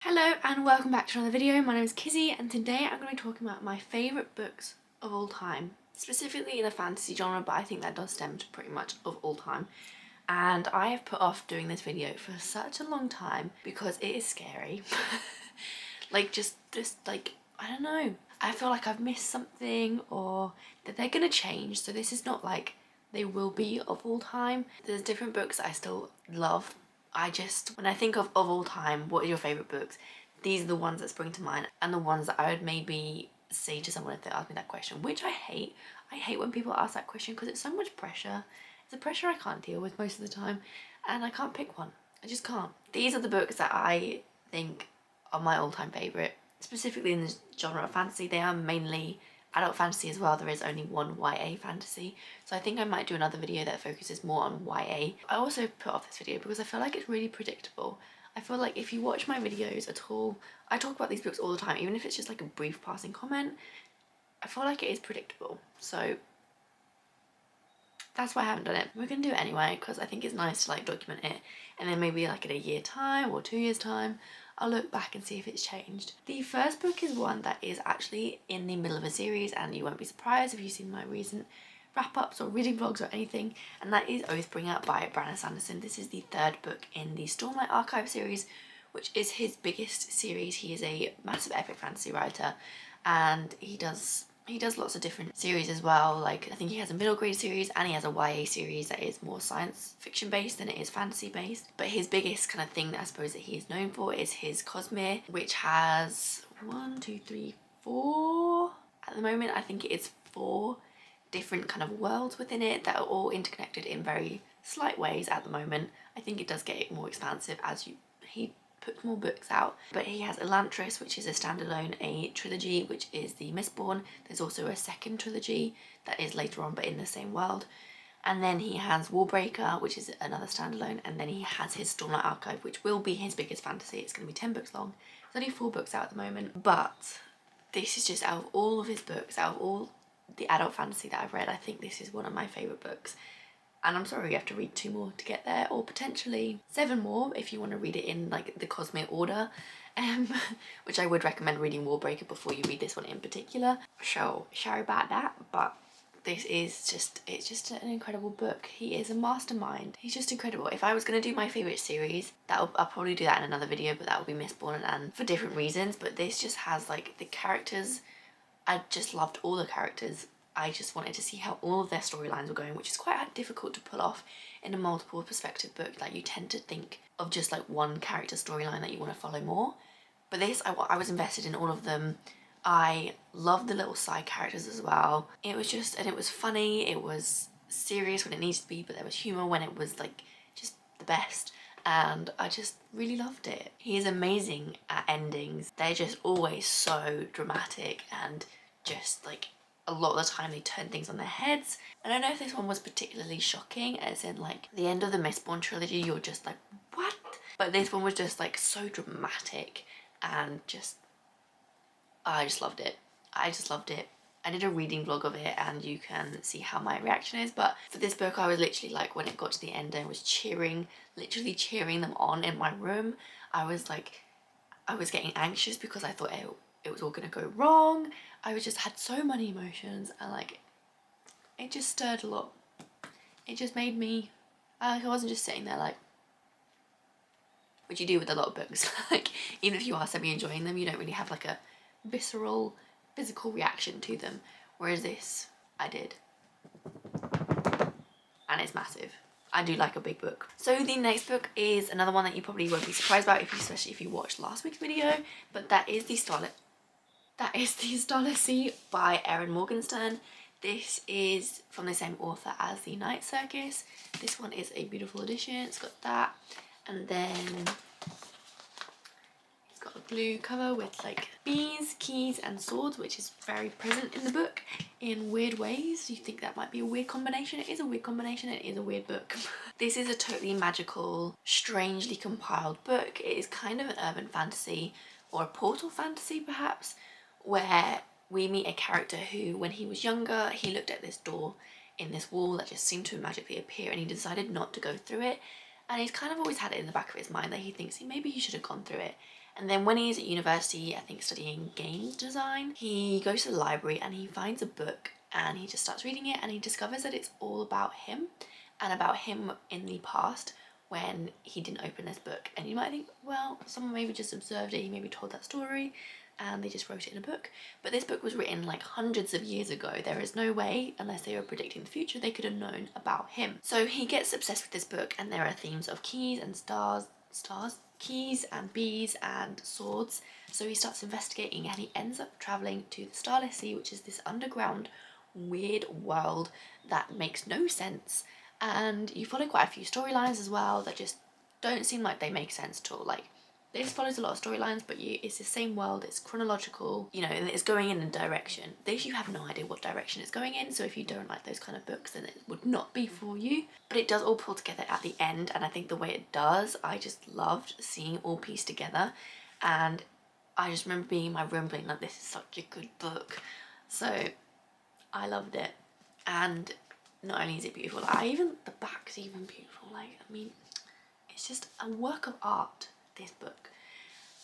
Hello and welcome back to another video. My name is Kizzy and today I'm going to be talking about my favourite books of all time. Specifically in the fantasy genre, but I think that does stem to pretty much of all time. And I have put off doing this video for such a long time because it is scary. Like just like, I don't know. I feel like I've missed something or that they're going to change. So this is not like they will be of all time. There's different books that I still love. When I think of all time, what are your favourite books? These are the ones that spring to mind and the ones that I would maybe say to someone if they ask me that question, which I hate. I hate when people ask that question because it's so much pressure. It's a pressure I can't deal with most of the time and I can't pick one. I just can't. These are the books that I think are my all-time favourite. Specifically in the genre of fantasy, they are mainly adult fantasy as well. There is only one YA fantasy, so I think I might do another video that focuses more on YA. I also put off this video because I feel like it's really predictable. I feel like if you watch my videos at all, I talk about these books all the time, even if it's just like a brief passing comment. I feel like it is predictable, so that's why I haven't done it. We're gonna do it anyway because I think it's nice to like document it, and then maybe like in a year time or 2 years time I'll look back and see if it's changed. The first book is one that is actually in the middle of a series, and you won't be surprised if you've seen my recent wrap-ups or reading vlogs or anything, and that is Oathbringer by Brandon Sanderson. This is the third book in the Stormlight Archive series, which is his biggest series. He is a massive epic fantasy writer and he does lots of different series as well. Like I think he has a middle grade series and he has a YA series that is more science fiction based than it is fantasy based. But his biggest kind of thing that I suppose that he is known for is his Cosmere, which has 1, 2, 3, 4 at the moment. I think it is 4 different kind of worlds within it that are all interconnected in very slight ways at the moment. I think it does get more expansive as he puts more books out. But he has Elantris, which is a standalone, a trilogy, which is the Mistborn. There's also a second trilogy that is later on but in the same world. And then he has Warbreaker, which is another standalone, and then he has his Stormlight Archive, which will be his biggest fantasy. It's going to be 10 books long. There's only 4 books out at the moment, but this is just, out of all of his books, out of all the adult fantasy that I've read, I think this is one of my favourite books. And I'm sorry you have to read 2 more to get there, or potentially 7 more if you want to read it in like the Cosmere order, which I would recommend reading Warbreaker before you read this one in particular. So sorry about that, but this is just, it's just an incredible book. He is a mastermind. He's just incredible. If I was going to do my favourite series, I'll probably do that in another video, but that will be Mistborn and for different reasons. But this just has like the characters. I just loved all the characters. I just wanted to see how all of their storylines were going, which is quite difficult to pull off in a multiple perspective book. Like you tend to think of just like one character storyline that you want to follow more. But this, I was invested in all of them. I loved the little side characters as well. It was just, and it was funny, it was serious when it needed to be, but there was humour when it was like just the best. And I just really loved it. He is amazing at endings. They're just always so dramatic and just like a lot of the time they turn things on their heads. I don't know if this one was particularly shocking, as in like the end of the Mistborn trilogy, you're just like, what? But this one was just like so dramatic and just, I just loved it. I just loved it. I did a reading vlog of it and you can see how my reaction is, but for this book I was literally like, when it got to the end I was cheering, literally cheering them on in my room. I was like, I was getting anxious because I thought it was all gonna go wrong. I was just had so many emotions and like it just stirred a lot. It just made me like, I wasn't just sitting there like, which you do with a lot of books. Like even if you are semi enjoying them, you don't really have like a visceral physical reaction to them, whereas this I did, and it's massive. I do like a big book. So the next book is another one that you probably won't be surprised about, especially if you watched last week's video, but that is the Starless Sea by Erin Morgenstern. This is from the same author as The Night Circus. This one is a beautiful edition. It's got that, and then it's got a blue cover with like bees, keys and swords, which is very present in the book in weird ways. You think that might be a weird combination. It is a weird combination. It is a weird book. This is a totally magical, strangely compiled book. It is kind of an urban fantasy or a portal fantasy perhaps, where we meet a character who, when he was younger, he looked at this door in this wall that just seemed to magically appear and he decided not to go through it. And he's kind of always had it in the back of his mind that he thinks maybe he should have gone through it. And then when he's at university, I think studying games design, he goes to the library and he finds a book and he just starts reading it, and he discovers that it's all about him and about him in the past when he didn't open this book. And you might think, well, someone maybe just observed it, he maybe told that story and they just wrote it in a book. But this book was written like hundreds of years ago. There is no way, unless they were predicting the future, they could have known about him. So he gets obsessed with this book, and there are themes of keys and keys and bees and swords. So he starts investigating and he ends up traveling to the Starless Sea, which is this underground weird world that makes no sense. And you follow quite a few storylines as well that just don't seem like they make sense at all. Like, this follows a lot of storylines, but it's the same world, it's chronological, you know, and it's going in a direction. This, you have no idea what direction it's going in, so if you don't like those kind of books, then it would not be for you. But it does all pull together at the end, and I think the way it does, I just loved seeing it all pieced together. And I just remember being in my room being like, this is such a good book. So I loved it. And not only is it beautiful, the back's even beautiful. Like, I mean, it's just a work of art, this book.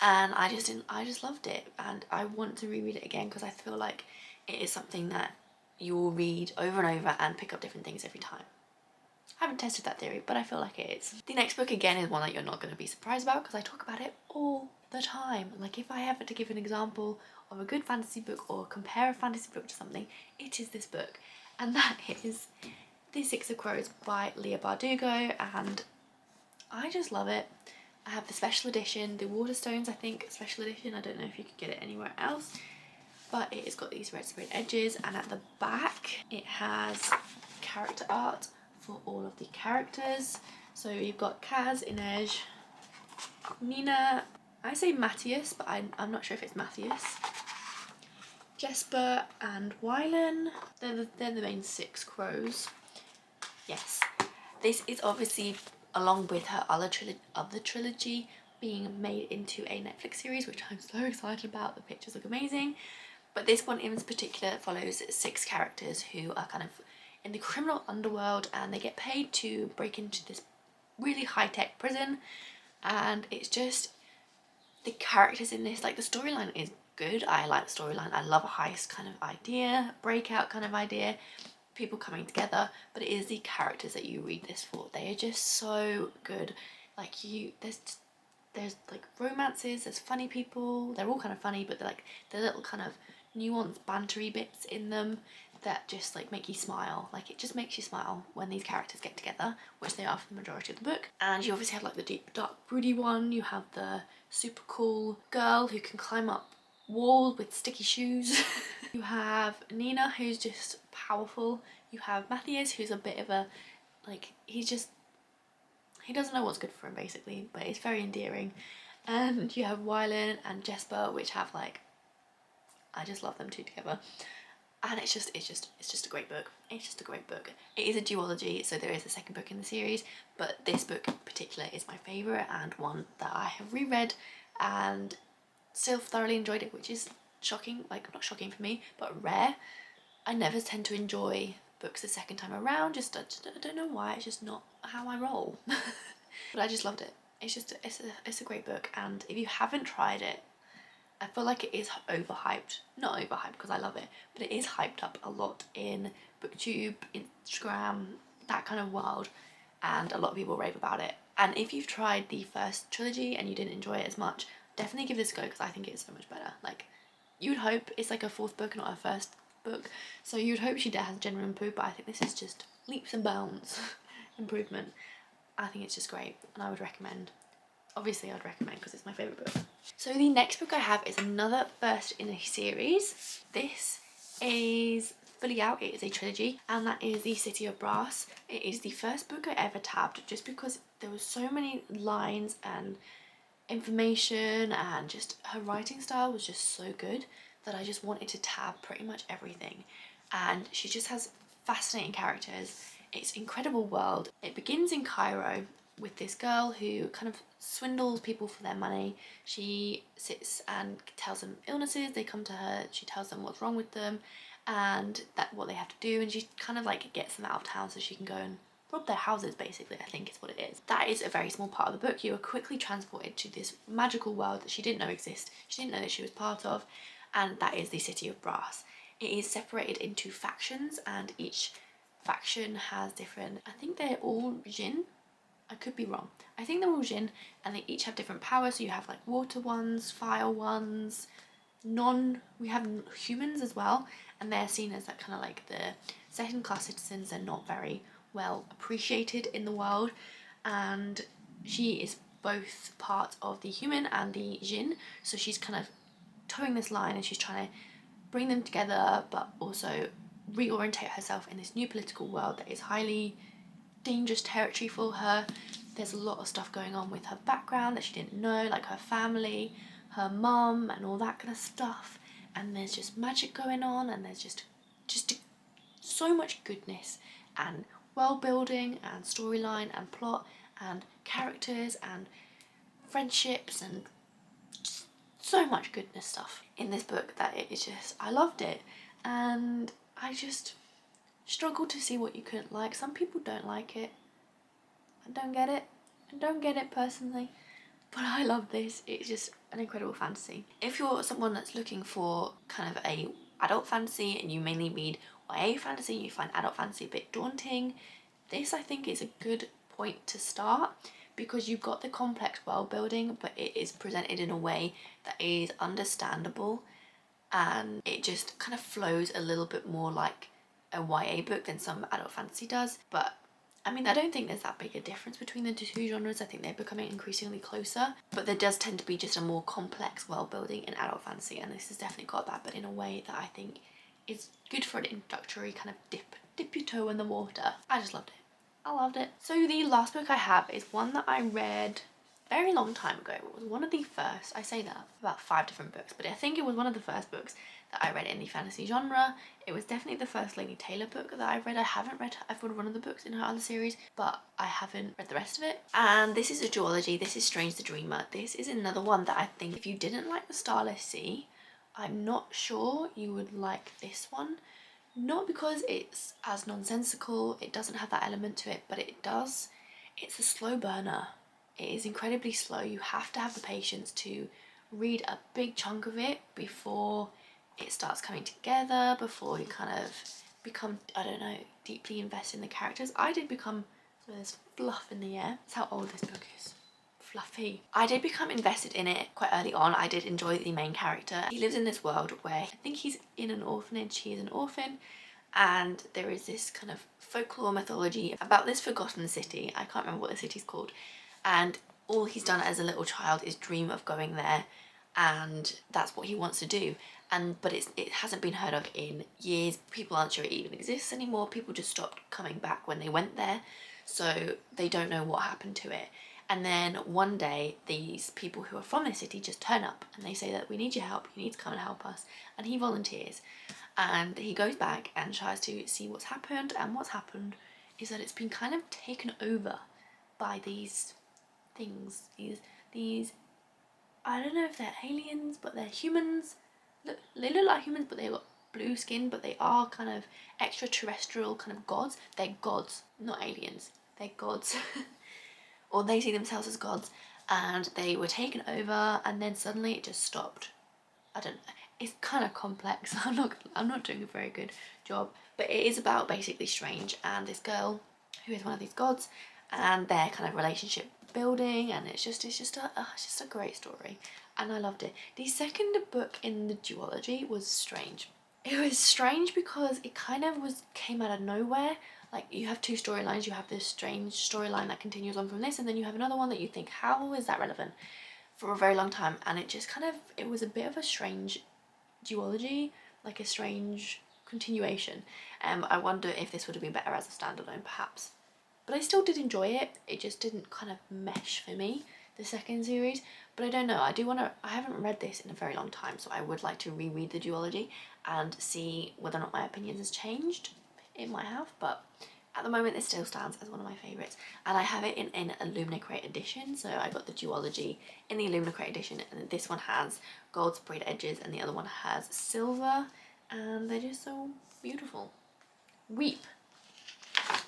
And I just loved it, and I want to reread it again because I feel like it is something that you will read over and over and pick up different things every time. I haven't tested that theory, but I feel like it is. The next book again is one that you're not going to be surprised about because I talk about it all the time. Like, if I have to give an example of a good fantasy book or compare a fantasy book to something, it is this book, and that is The Six of Crows by Leigh Bardugo, and I just love it. I have the special edition, the Waterstones, I think, special edition. I don't know if you could get it anywhere else, but it has got these red sprayed edges, and at the back it has character art for all of the characters. So you've got Kaz, Inej, Nina, I say Matthias, but I'm not sure if it's Matthias, Jesper and Wylan. They're the main 6 crows. Yes, this is obviously along with her other trilogy being made into a Netflix series, which I'm so excited about. The pictures look amazing. But this one in particular follows 6 characters who are kind of in the criminal underworld, and they get paid to break into this really high-tech prison. And it's just, the characters in this, like, the storyline is good. I like the storyline. I love a heist kind of idea, breakout kind of idea, people coming together, but it is the characters that you read this for. They are just so good. Like, there's like romances, there's funny people, they're all kind of funny, but they're like, they're little kind of nuanced bantery bits in them that just like make you smile. Like, it just makes you smile when these characters get together, which they are for the majority of the book. And you obviously have like the deep dark broody one, you have the super cool girl who can climb up walls with sticky shoes. You have Nina, who's just powerful. You have Matthias, who's a bit of a, like, he doesn't know what's good for him basically, but it's very endearing. And you have Wylan and Jesper, which have like, I just love them two together. And it's just a great book. It's just a great book. It is a duology, so there is a second book in the series, but this book in particular is my favourite and one that I have reread and still thoroughly enjoyed it, which is shocking, like, not shocking for me, but rare. I never tend to enjoy books the second time around, I don't know why, it's just not how I roll. But I just loved it. It's a great book, and if you haven't tried it, I feel like it is overhyped. Not overhyped because I love it, but it is hyped up a lot in BookTube, Instagram, that kind of world, and a lot of people rave about it. And if you've tried the first trilogy and you didn't enjoy it as much, definitely give this a go because I think it's so much better. Like, you'd hope it's like a 4th book, not a first book, so you'd hope she has genuine improvement, but I think this is just leaps and bounds improvement. I think it's just great, and I would recommend. Obviously I'd recommend because it's my favourite book. So the next book I have is another first in a series. This is fully out, it is a trilogy, and that is The City of Brass. It is the first book I ever tabbed just because there was so many lines and information, and just her writing style was just so good that I just wanted to tab pretty much everything. And she just has fascinating characters. It's an incredible world. It begins in Cairo with this girl who kind of swindles people for their money. She sits and tells them illnesses, they come to her, she tells them what's wrong with them and that what they have to do, and she kind of like gets them out of town so she can go and rob their houses, basically, I think is what it is. That is a very small part of the book. You are quickly transported to this magical world that she didn't know existed, she didn't know that she was part of, and that is the City of Brass. It is separated into factions, and each faction has different, I think they're all Jinn, I could be wrong. I think they're all Jinn, and they each have different powers. So you have like water ones, fire ones, we have humans as well, and they're seen as that kind of like the second class citizens. They're not very well appreciated in the world, and she is both part of the human and the Jinn, so she's kind of towing this line, and she's trying to bring them together but also reorientate herself in this new political world that is highly dangerous territory for her. There's a lot of stuff going on with her background that she didn't know, like her family, her mum, and all that kind of stuff. And there's just magic going on, and there's just so much goodness and world building and storyline and plot and characters and friendships and just so much goodness stuff in this book that it is just, I loved it. And I just struggle to see what you couldn't like. Some people don't like it. I don't get it. I don't get it personally. But I love this. It's just an incredible fantasy. If you're someone that's looking for kind of a adult fantasy and you mainly read YA fantasy, you find adult fantasy a bit daunting, this I think is a good point to start, because you've got the complex world building, but it is presented in a way that is understandable, and it just kind of flows a little bit more like a YA book than some adult fantasy does. But I mean, I don't think there's that big a difference between the two genres. I think they're becoming increasingly closer, but there does tend to be just a more complex world building in adult fantasy, and this has definitely got that, but in a way that I think is good for an introductory kind of dip your toe in the water. I just loved it. I loved it. So the last book I have is one that I read a very long time ago. It was one of the first, I say that, about 5 different books, but I think it was one of the first books that I read in the fantasy genre. It was definitely the first Laini Taylor book that I read. I've read one of the books in her other series, but I haven't read the rest of it. And this is a duology. This is Strange the Dreamer. This is another one that I think if you didn't like the Starless Sea, I'm not sure you would like this one. Not because it's as nonsensical, it doesn't have that element to it, but it does. It's a slow burner. It is incredibly slow. You have to have the patience to read a big chunk of it before it starts coming together, before you kind of become, I don't know, deeply invested in the characters. I did become, so there's fluff in the air. That's how old this book is. Fluffy. I did become invested in it quite early on. I did enjoy the main character. He lives in this world where I think he's in an orphanage. He is an orphan, and there is this kind of folklore mythology about this forgotten city. I can't remember what the city's called, and all he's done as a little child is dream of going there, and that's what he wants to do. But it hasn't been heard of in years. People aren't sure it even exists anymore. People just stopped coming back when they went there, so they don't know what happened to it. And then one day these people who are from this city just turn up and they say that we need your help, you need to come and help us. And he volunteers, and he goes back and tries to see what's happened, and what's happened is that it's been kind of taken over by these things, these I don't know if they're aliens, but they're humans. They look like humans, but they've got blue skin, but they are kind of extraterrestrial kind of gods. They're gods, not aliens. They're gods. Or they see themselves as gods, and they were taken over, and then suddenly it just stopped. I don't know. It's kind of complex. I'm not doing a very good job, but it is about basically Strange and this girl who is one of these gods, and their kind of relationship building, and it's just a great story, and I loved it. The second book in the duology was strange. It was strange because it kind of came out of nowhere. Like, you have 2 storylines. You have this strange storyline that continues on from this, and then you have another one that you think, how is that relevant, for a very long time. And it just kind of, it was a bit of a strange duology, like a strange continuation. I wonder if this would have been better as a standalone perhaps, but I still did enjoy it. It just didn't kind of mesh for me, the second series. But I don't know, I haven't read this in a very long time, so I would like to reread the duology and see whether or not my opinion has changed. It might have, but at the moment it still stands as one of my favourites, and I have it in an Illuminate edition. So I got the duology in the Illuminate edition, and this one has gold sprayed edges and the other one has silver, and they're just so beautiful. Weep.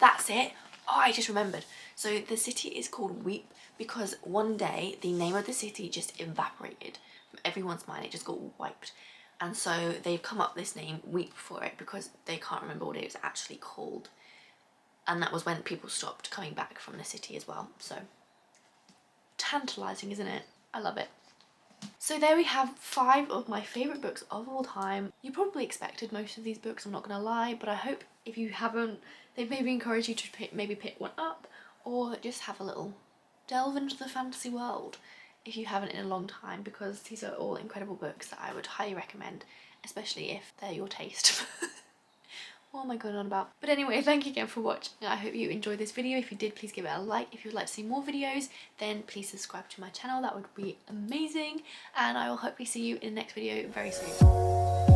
That's it. Oh, I just remembered. So the city is called Weep because one day the name of the city just evaporated from everyone's mind. It just got wiped. And so they've come up with this name, Weep, for it because they can't remember what it was actually called. And that was when people stopped coming back from the city as well. So tantalising, isn't it? I love it. So there we have 5 of my favourite books of all time. You probably expected most of these books, I'm not gonna lie, but I hope if you haven't, they've maybe encouraged you to maybe pick one up or just have a little delve into the fantasy world if you haven't in a long time, because these are all incredible books that I would highly recommend, especially if they're your taste. What am I going on about? But anyway, thank you again for watching. I hope you enjoyed this video. If you did, please give it a like. If you would like to see more videos, then please subscribe to my channel. That would be amazing. And I will hopefully see you in the next video very soon.